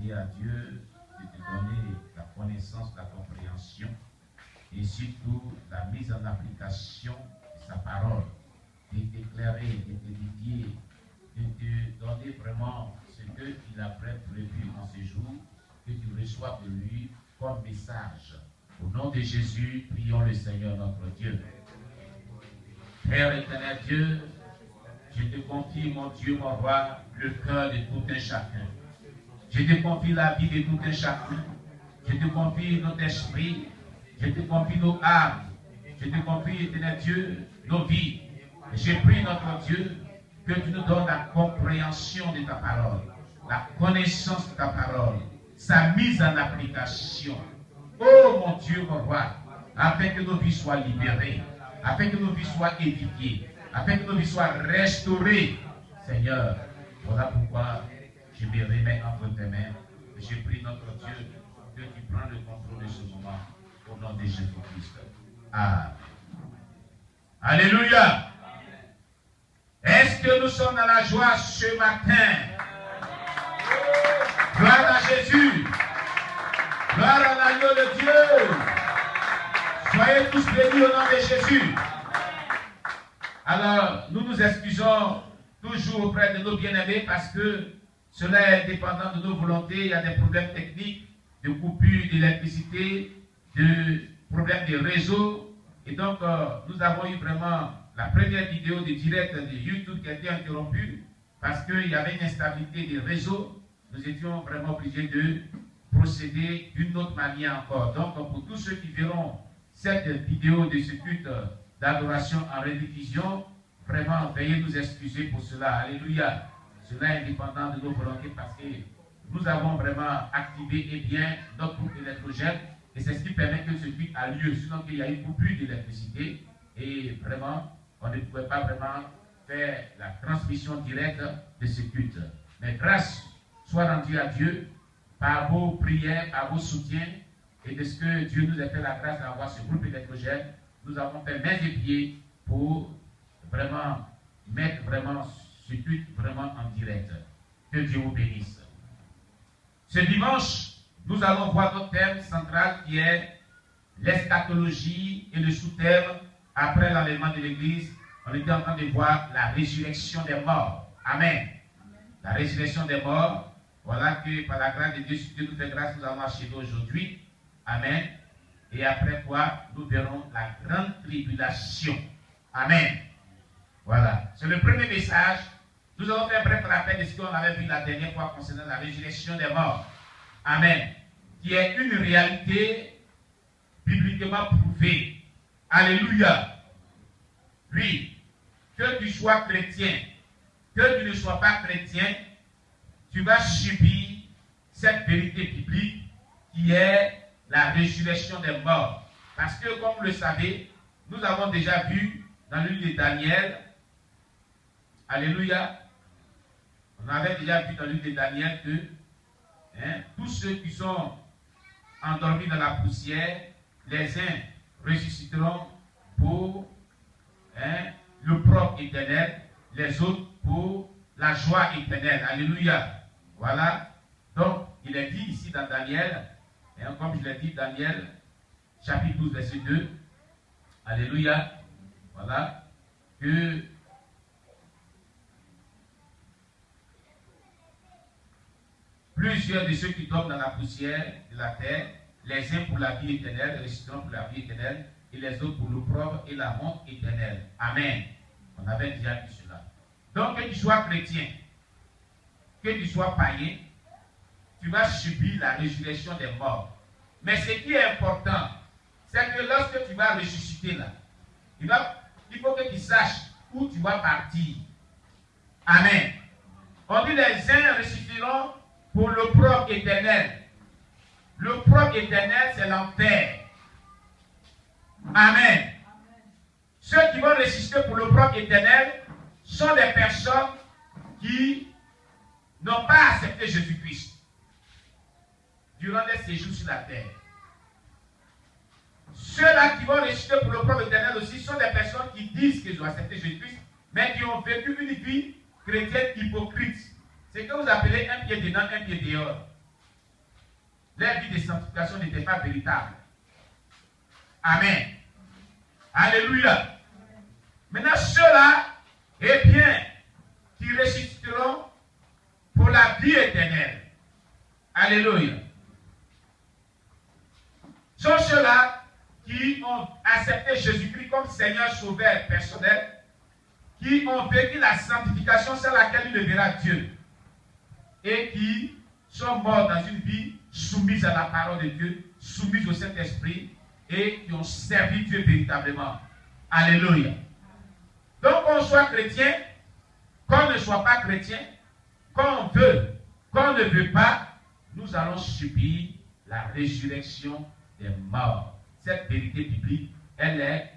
demander à Dieu de te donner la connaissance, la compréhension et surtout la mise en application de sa parole, de t'éclairer, de t'édifier, de te donner vraiment ce qu'il a prévu en ce jour, que tu reçois de lui comme message. Au nom de Jésus, prions le Seigneur notre Dieu. Père éternel Dieu, je te confie, mon Dieu, mon roi, le cœur de tout un chacun. Je te confie la vie de tout un chacun. Je te confie notre esprit. Je te confie nos âmes. Je te confie, éternel Dieu, nos vies. Je prie, notre Dieu, que tu nous donnes la compréhension de ta parole, la connaissance de ta parole, sa mise en application. Oh mon Dieu, mon roi, afin que nos vies soient libérées, afin que nos vies soient édifiées, afin que nos vies soient restaurées. Seigneur, voilà pourquoi je me remets entre tes mains. Et je prie notre Dieu que tu prends le contrôle de ce moment au nom de Jésus-Christ. Amen. Alléluia. Est-ce que nous sommes dans la joie ce matin? Gloire à Jésus. Gloire à l'agneau de Dieu. Soyez tous bénis au nom de Jésus. Alors, nous nous excusons toujours auprès de nos bien-aimés parce que cela est dépendant de nos volontés. Il y a des problèmes techniques, de coupures d'électricité, de problèmes de réseau. Et donc, nous avons eu vraiment la première vidéo de direct de YouTube qui a été interrompue parce qu'il y avait une instabilité des réseaux. Nous étions vraiment obligés de procéder d'une autre manière encore. Donc, pour tous ceux qui verront cette vidéo de ce culte d'adoration en rediffusion, vraiment, veuillez nous excuser pour cela. Alléluia. Cela est indépendant de nos volontés parce que nous avons vraiment activé et bien notre groupe électrogène et c'est ce qui permet que ce culte a lieu. Sinon, il y a eu coupure d'électricité et vraiment, on ne pouvait pas vraiment faire la transmission directe de ce culte. Mais grâce soit rendue à Dieu par vos prières, par vos soutiens et de ce que Dieu nous a fait la grâce d'avoir ce groupe électrogène. Nous avons fait main et pieds pour vraiment mettre vraiment ce culte vraiment en direct. Que Dieu vous bénisse. Ce dimanche, nous allons voir notre thème central qui est l'eschatologie et le sous-thème après l'enlèvement de l'Église. On était en train de voir la résurrection des morts. Amen. La résurrection des morts. Voilà que par la grâce de Dieu, si Dieu nous fait grâce, nous allons achever aujourd'hui. Amen. Et après quoi, nous verrons la grande tribulation. Amen. Voilà. C'est le premier message. Nous allons faire bref rappel de ce qu'on avait vu la dernière fois concernant la résurrection des morts. Amen. Qui est une réalité bibliquement prouvée. Alléluia. Oui. Que tu sois chrétien, que tu ne sois pas chrétien, tu vas subir cette vérité biblique qui est la résurrection des morts. Parce que, comme vous le savez, nous avons déjà vu dans le livre de Daniel, alléluia, on avait déjà vu dans le livre de Daniel que tous ceux qui sont endormis dans la poussière, les uns ressusciteront pour le propre éternel, les autres pour la joie éternelle. Alléluia. Voilà. Donc, il est dit ici dans Daniel, comme je l'ai dit, Daniel, chapitre 12, verset 2. Alléluia. Voilà. Que plusieurs de ceux qui dorment dans la poussière de la terre, les uns pour la vie éternelle, les ressusciteront pour la vie éternelle, et les autres pour l'opprobre et la honte éternelle. Amen. On avait déjà dit cela. Donc, que tu sois chrétien, que tu sois païen, tu vas subir la résurrection des morts. Mais ce qui est important, c'est que lorsque tu vas ressusciter là, il faut que tu saches où tu vas partir. Amen. On dit les uns ressusciteront pour le propre éternel. Le propre éternel, c'est l'enfer. Amen. Ceux qui vont ressusciter pour le propre éternel sont des personnes qui n'ont pas accepté Jésus-Christ durant les séjours sur la terre. Ceux-là qui vont ressusciter pour le propre éternel aussi sont des personnes qui disent qu'ils ont accepté Jésus-Christ, mais qui ont vécu une vie chrétienne hypocrite. C'est ce que vous appelez un pied dedans, un pied dehors. leur vie de sanctification n'était pas véritable. Amen. Alléluia. Maintenant, ceux-là, eh bien, qui ressusciteront pour la vie éternelle. Alléluia. Sont ceux-là qui ont accepté Jésus-Christ comme Seigneur Sauveur personnel, qui ont vécu la sanctification sur laquelle il verra Dieu, et qui sont morts dans une vie soumise à la parole de Dieu, soumise au Saint-Esprit, et qui ont servi Dieu véritablement. Alléluia. Donc qu'on soit chrétien, qu'on ne soit pas chrétien, qu'on veut, qu'on ne veut pas, nous allons subir la résurrection des morts. Cette vérité biblique, elle est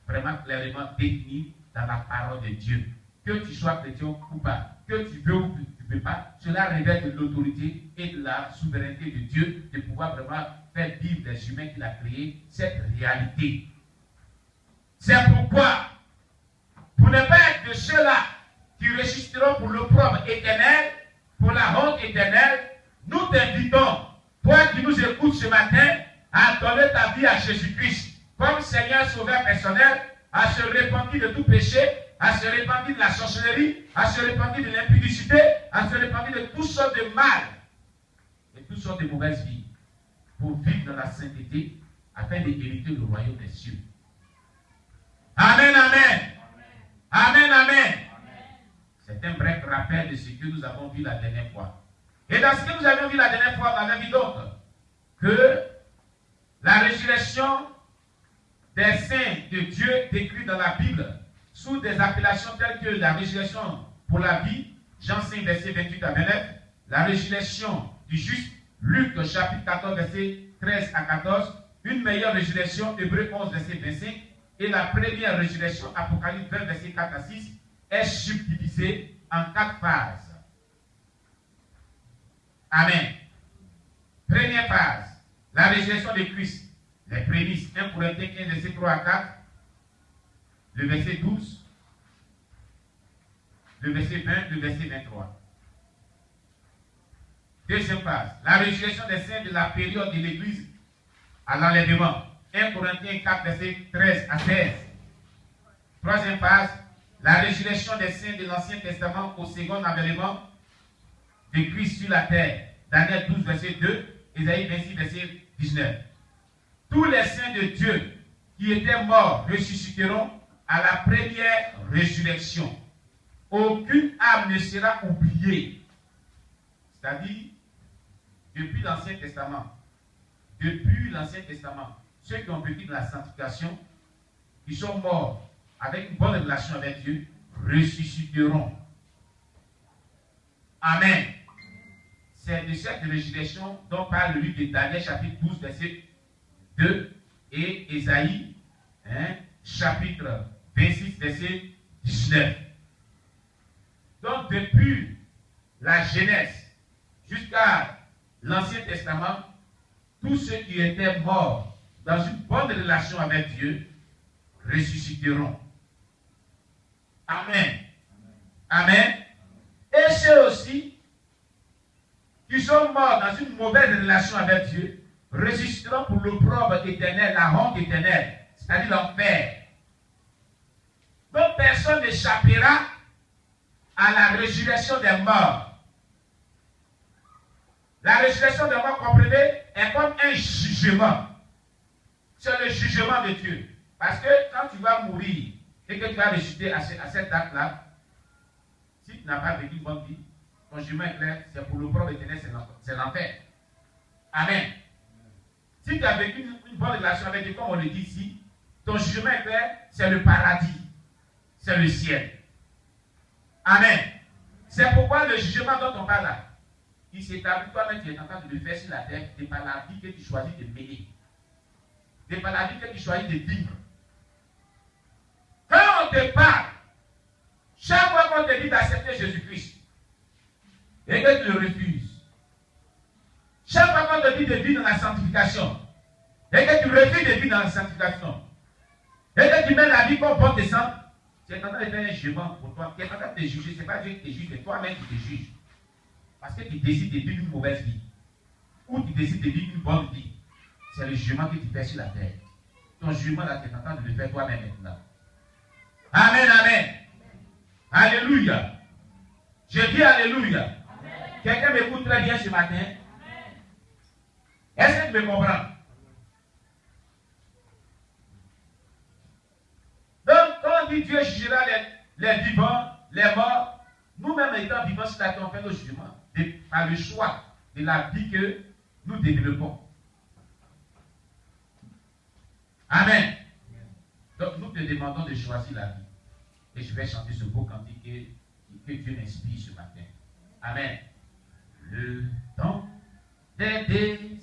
vraiment clairement définie dans la parole de Dieu. Que tu sois chrétien ou pas, que tu veux ou que tu ne veux pas, cela révèle de l'autorité et de la souveraineté de Dieu de pouvoir vraiment faire vivre des humains qu'il a créés cette réalité. C'est pourquoi, pour ne pas être de ceux-là qui ressusciteront pour l'opprobre éternel, pour la honte éternelle, nous t'invitons, toi qui nous écoutes ce matin, à donner ta vie à Jésus-Christ comme Seigneur Sauveur personnel, à se repentir de tout péché, à se repentir de la sorcellerie, à se repentir de l'impudicité, à se repentir de toutes sortes de mal et toutes sortes de mauvaises vies, pour vivre dans la sainteté, afin d'hériter le royaume des cieux. Amen, amen. Amen, amen. C'est un bref rappel de ce que nous avons vu la dernière fois. Et dans ce que nous avons vu la dernière fois, on avait vu donc que la résurrection des saints de Dieu décrite dans la Bible sous des appellations telles que la résurrection pour la vie, Jean 5, verset 28 à 29, la résurrection du juste, Luc chapitre 14, verset 13 à 14, une meilleure résurrection, Hébreux 11, verset 25, et la première résurrection, Apocalypse 20, verset 4 à 6, est subdivisée en 4 phases. Amen. Première phase, la résurrection de Christ, les prémices, 1 Corinthiens 15, verset 3 à 4, le verset 12, le verset 20, le verset 23. Deuxième phase, la résurrection des saints de la période de l'Église à l'enlèvement, 1 Corinthiens 4, verset 13 à 16. Troisième phase, la résurrection des saints de l'Ancien Testament au second avènement de Christ sur la terre, Daniel 12, verset 2, Ésaïe 26, verset 19. Tous les saints de Dieu qui étaient morts ressusciteront à la première résurrection. Aucune âme ne sera oubliée. C'est-à-dire, depuis l'Ancien Testament, ceux qui ont vécu de la sanctification, qui sont morts avec une bonne relation avec Dieu, ressusciteront. Amen. C'est de cette résurrection dont parle le livre de Daniel, chapitre 12, verset 2, et Ésaïe, chapitre 26, verset 19. Donc, depuis la Genèse jusqu'à l'Ancien Testament, tous ceux qui étaient morts dans une bonne relation avec Dieu ressusciteront. Amen. Amen. Et ceux aussi qui sont morts dans une mauvaise relation avec Dieu ressusciteront pour l'opprobre éternel, la honte éternelle, c'est-à-dire l'enfer. Donc personne n'échappera à la résurrection des morts. La résurrection des morts, comprenez, est comme un jugement. C'est le jugement de Dieu. Parce que quand tu vas mourir et que tu vas ressusciter à cette date-là, si tu n'as pas vécu une bonne vie, ton jugement est clair, c'est pour l'opprobre éternel, c'est l'enfer. Amen. Si tu as vécu une bonne relation avec Dieu, comme on le dit ici, ton jugement est clair, c'est le paradis, c'est le ciel. Amen. C'est pourquoi le jugement dont on parle là, il s'établit, toi-même tu es en train de le faire sur la terre, c'est par la vie que tu choisis de mener. C'est par la vie que tu choisis de vivre. Quand on te parle, chaque fois qu'on te dit d'accepter Jésus-Christ, et que tu le refuses, chaque fois qu'on te dit de vivre dans la sanctification, et que tu refuses de vivre dans la sanctification, et que tu mets la vie comme bon te semble, tu es en train de faire un jugement pour toi. Tu es en train de te juger. Ce n'est pas Dieu qui te juge, c'est toi-même qui te juge. Parce que tu décides de vivre une mauvaise vie. ou tu décides de vivre une bonne vie, c'est le jugement que tu fais sur la terre. Ton jugement là, tu es en train de le faire toi-même maintenant. Amen, amen. Alléluia. Je dis alléluia. Quelqu'un m'écoute très bien ce matin. Est-ce que tu me comprends? Donc, quand on dit Dieu jugera les vivants, les morts, nous-mêmes étant vivants sur la terre, on fait nos jugements par le choix de la vie que nous développons. Amen. Donc, nous te demandons de choisir la vie. Et je vais chanter ce beau cantique que Dieu m'inspire ce matin. Amen. Le temps d'aider